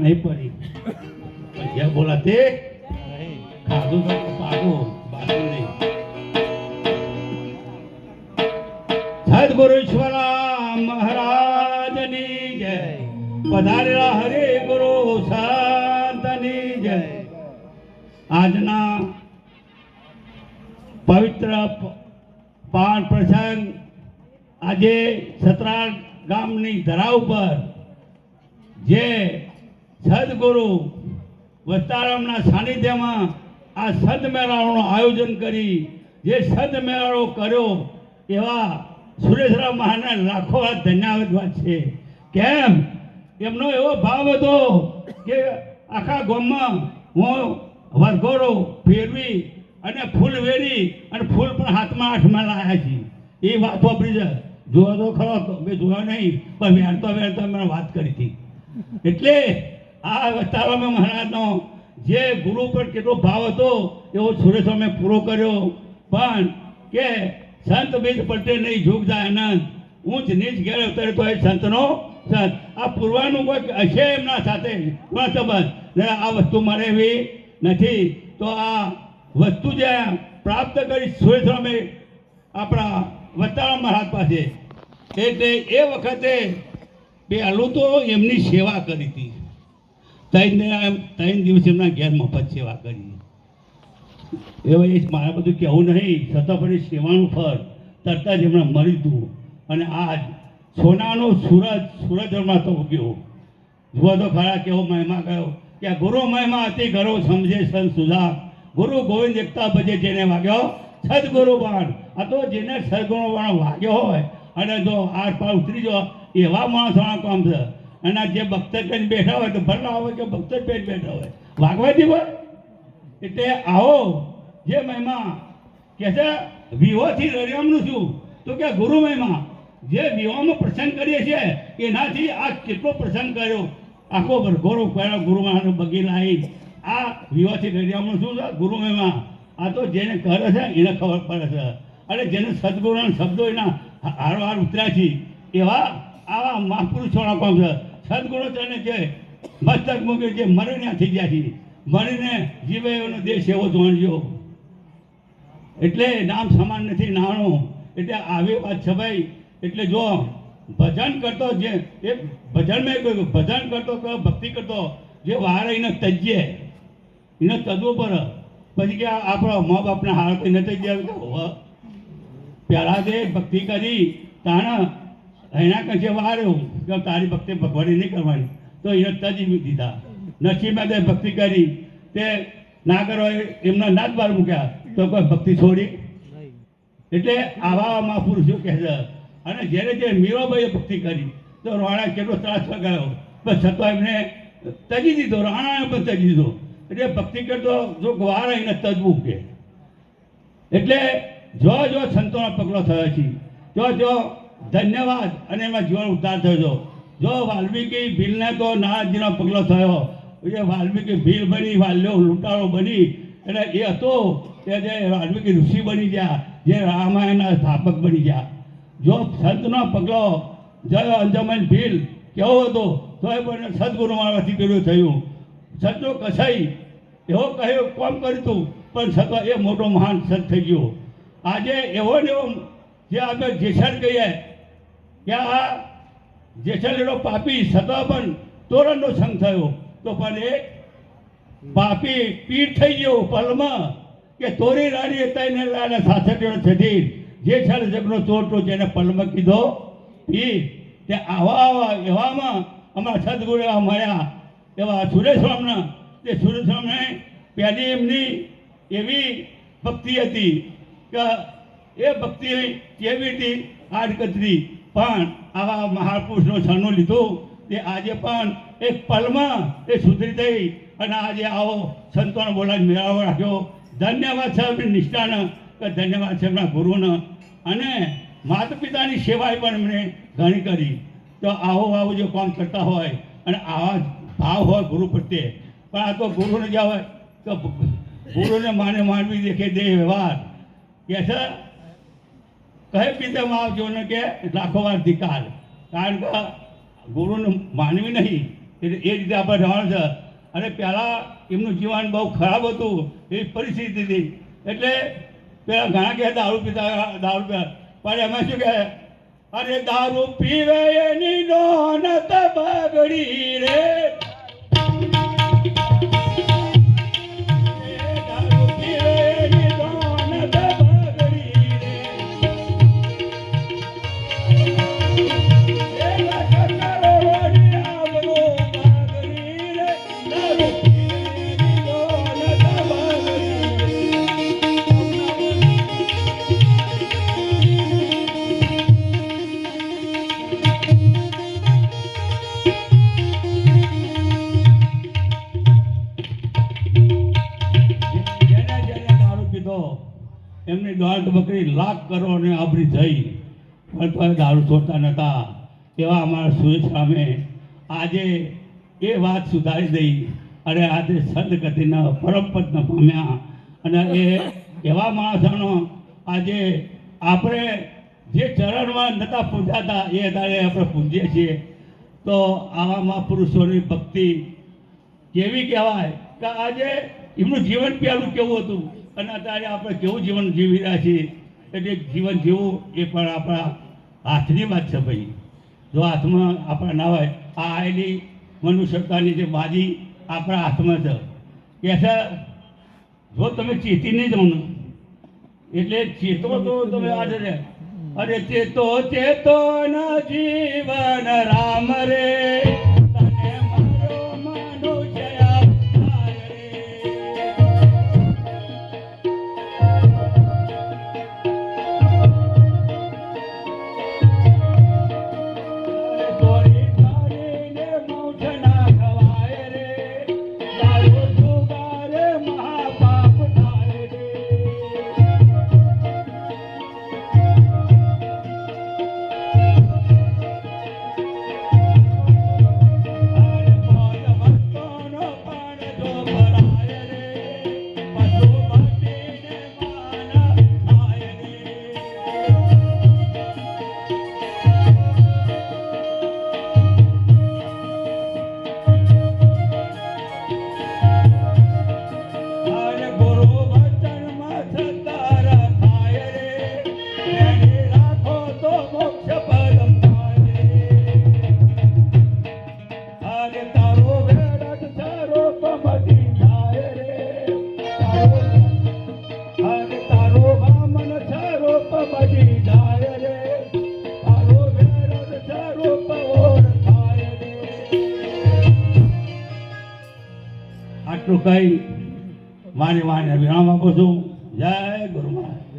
नहीं पड़ी क्या बोला थे खादू तो पागो बात नहीं सदगुरु ईश्वरा महाराज ની જય પધારેલા હરે ગુરુ સંતની જય આજના પવિત્ર પાન પ્રસંગ આજે સતરાલ ગામની ધરા ઉપર જે સદગુરુ વસ્તારામના સાનિધ્યમાં આ સદ મેળાનું આયોજન કરી જે સદ મેળાઓ કર્યો એવા સુરેશરામ મહારાજને લાખો ધન્યવાદ છે. કેમ એમનો એવો ભાવ હતો કે આખા ગામમાં હું વરઘોડો ફેરવી અને ફૂલ વેરી અને ફૂલ પણ હાથમાં લાયા છે. એ વાત વાપરી છે. જોવા તો ખરો મેં જોયા નહીં પણ વેરતા મેં વાત કરી હતી. એટલે આ વસ્તારામ મહારાજનો જે ગુરુ પર કેટલો ભાવ હતો એવો સુરેશરામે પૂરો કર્યો. પણ કે સંત બીજ પલટે નહીં ઝૂક જાય આનંદ ઊંચ નીચ ઘેર ઉતરે તો એ સંતનો સંત. આ પૂર્વાનું કોઈ હશે એમના સાથે સંબંધ આ વસ્તુ મારે એવી નથી. તો આ વસ્તુ જે પ્રાપ્ત કરી સુરેશરામે આપણા વસ્તારામ મહારાજ પાસે એટલે એ વખતે પહેલું તો એમની સેવા કરી હતી. 3 દિવસ એમના ઘેર મફત સેવા કરી. એવા એ મારે બધું કહેવું નહીં છતાં પણ એ સેવાનું ફળ તરત જ એમણે મળી હતું. અને આજ સોનાનો સૂરજમાં તો ઉગ્યો. જુઓ તો ખરા કેવો મહિમા ગયો કે ગુરુ મહિમા અતિ ઘરો સમજે સંત સુધા ગુરુ ગોવિંદ એકતા ભજે જેને વાગ્યો સદગુરુ બાણ. આ તો જેને સદગુરુ બાણ વાગ્યો હોય અને જો આર પાર ઉતરી જો એવા માણસોના કામ છે. અને જે ભક્ત કરીને બેઠા હોય તો ભરલા હોય કે ભક્ત જ બેઠા હોય વાગવાથી હોય. એટલે આવો જે મહિમા કે છે વિહોથી રરિયામનું શું તો કે ગુરુ મહિમા જે વિહોમાં પ્રસંગ કરીએ છીએ એનાથી આ કેટલો પ્રસંગ કર્યો આખો ભરઘોરો કર્યો ગુરુ મહારાજ બગી લાવી. આ વિહોથી રરિયામનું શું છે ગુરુ મહિમા. આ તો જેને કરે છે એને ખબર પડે છે. અને જેને સદગુરુના શબ્દો એના હારવાર ઉતર્યા છે એવા આવા મહાપુરુષોના કામ છે. સદગુરુ તેને જે મસ્તક મૂકી જે મરીને થઈ ગયા છે મરીને જીવે એનો દેશ એવો જોણજો. એટલે નામ સમાન નથી નાણું. એટલે આવી વાત છે ભાઈ. એટલે જો ભજન કરતો જે એ ભજનમાં કહ્યું ભજન કરતો ભક્તિ કરતો જે વાર એને તજ્યે એને તજવું પડે. પછી કે આપણો મા બાપના હાર એને તજ્યા પહેલાં જે ભક્તિ કરી તાણા એના કશે વાર એવું કે તારી ભક્તિ ભગવાનની નહીં કરવાની તો એને તજી દીધા. નસીબમાં તે ભક્તિ કરી તે ના કરો એમના નાદ બાર મૂક્યા તો કોઈ ભક્તિ છોડી. એટલે આવા મહાપુરુષો કહે છે. અને જ્યારે જે મીરાબાઈએ ભક્તિ કરી તો રાણા કેટલો ત્રાસ લગાવ્યો બસ છતાં એમને તજી દીધો. રાણાને પણ તજી દીધો. એટલે ભક્તિ કરતો જો વાર એને તજવું કે એટલે જો સંતોના પગલો થયો છે જો ધન્યવાદ અને એમાં જીવન ઉદ્ધાર થયો. જો વાલ્મીકી ભીલને તો નારદજીનો પગલો થયો જે વાલ્મીકી ભીલ બની વાલ્યો લૂંટારો બની એટલે એ હતો કે જે વાલ્મીકી ઋષિ બની ગયા જે રામાયણના સ્થાપક બની ગયા. જો સંતનો પગલો જયો અંજમન ભીલ કેવો હતો તો એ પણ સદગુરુ મારાથી પેલું થયું. સંતો કસાઈ એવો કહ્યું કોમ કર્યું હતું પણ છતાં એ મોટો મહાન સંત થઈ ગયો. આજે એવો ને એવો જે આપણે જેસલ કહીએ કે આ જેસલ એનો પાપી છતાં પણ તોરણનો સંગ થયો તો પણ એ પાપી પીર થઈ ગયો પલમાં કે તોરી રાણી તઈને રાણા સાથે થતી જેસલ જગનો ચોરટો જેને પલમાં કીધો પીર. તે આવા એવામાં અમારા સદગુરુ એવા મળ્યા એવા સુરેશરામના. તે સુરેશરામને પહેલી એમની એવી ભક્તિ હતી કે એ ભક્તિ કેવી હતી આડકતરી પણ આવા મહાપુરુષનો છાનો લીધો તે આજે પણ એક પલમાં એ સુધરી થઈ અને આજે આવો સંતોને બોલાવી મેળાવો રાખ્યો. ધન્યવાદ છે એમની નિષ્ઠાને કે ધન્યવાદ છે એમના ગુરુને. અને માતા પિતાની સેવાએ પણ એમણે ઘણી કરી. તો આવું જો કામ કરતા હોય અને આવા ભાવ હોય ગુરુ પ્રત્યે પણ આ તો ગુરુને જ્યાં હોય તો ગુરુને માનવી દેખે દે વ્યવહાર કે છે કહે પિતામાં આવજો ને કે લાખો વાર ધિકાર. કારણ કે ગુરુને માનવી નહીં એટલે એ રીતે આપણે રહેવાનું છે. અને પહેલાં એમનું જીવન બહુ ખરાબ હતું, એવી પરિસ્થિતિ હતી. એટલે પેલા ઘણા કહે દારૂ પીતા, દારૂ પીતા, પણ એમાં શું કહે, અરે દારૂ પીવે એની નોનત બગડી રે, દારૂ પીવે એની નોનત બગડી રે, એ કરોડોની આબરૂ બગડી રે, દારૂ પીવે એની નોનત બગડી જેને જેને દારૂ પીધો એમની દોડ બકરી લાખ કરોડને આબરી થઈ, પણ તો દારૂ છોડતા નહોતા. એવા અમારા સુરેશ સામે આજે એ વાત સુધારી દઈ અને આજે સંત ગતિના પરમપદને પામ્યા. અને એ એવા માણસોનો આજે આપણે જે ચરણમાં નહોતા પૂજાતા એ અત્યારે આપણે પૂજીએ છીએ. તો આવા મહાપુરુષોની ભક્તિ કેવી કહેવાય કે આજે એમનું જીવન પહેલું કેવું હતું અને અત્યારે આપણે કેવું જીવન જીવી રહ્યા છીએ. એટલે જીવન જીવવું એ પણ આપણા હાથની વાત છે ભાઈ. જો હાથમાં આપણા ના હોય, આ આવેલી મનુષ્યતાની જે બાજી આપણા હાથમાં છે. કે છે જો તમે ચેતી નહીં જાઓ ને, એટલે ચેતો તો તમે આજે રહે, અરે ચેતો ચેતો ન જીવન રામ રે, તને મારો મનુષ્ય અવતાર રે. ચોરી કરીને મોક્ષ ના ખવાય રે, દારૂ જુગારે મહાપાપ થાય રે. આટલું કઈ મારી વાણીને વિરામ આપું છું. જય ગુરુ મહારાજ.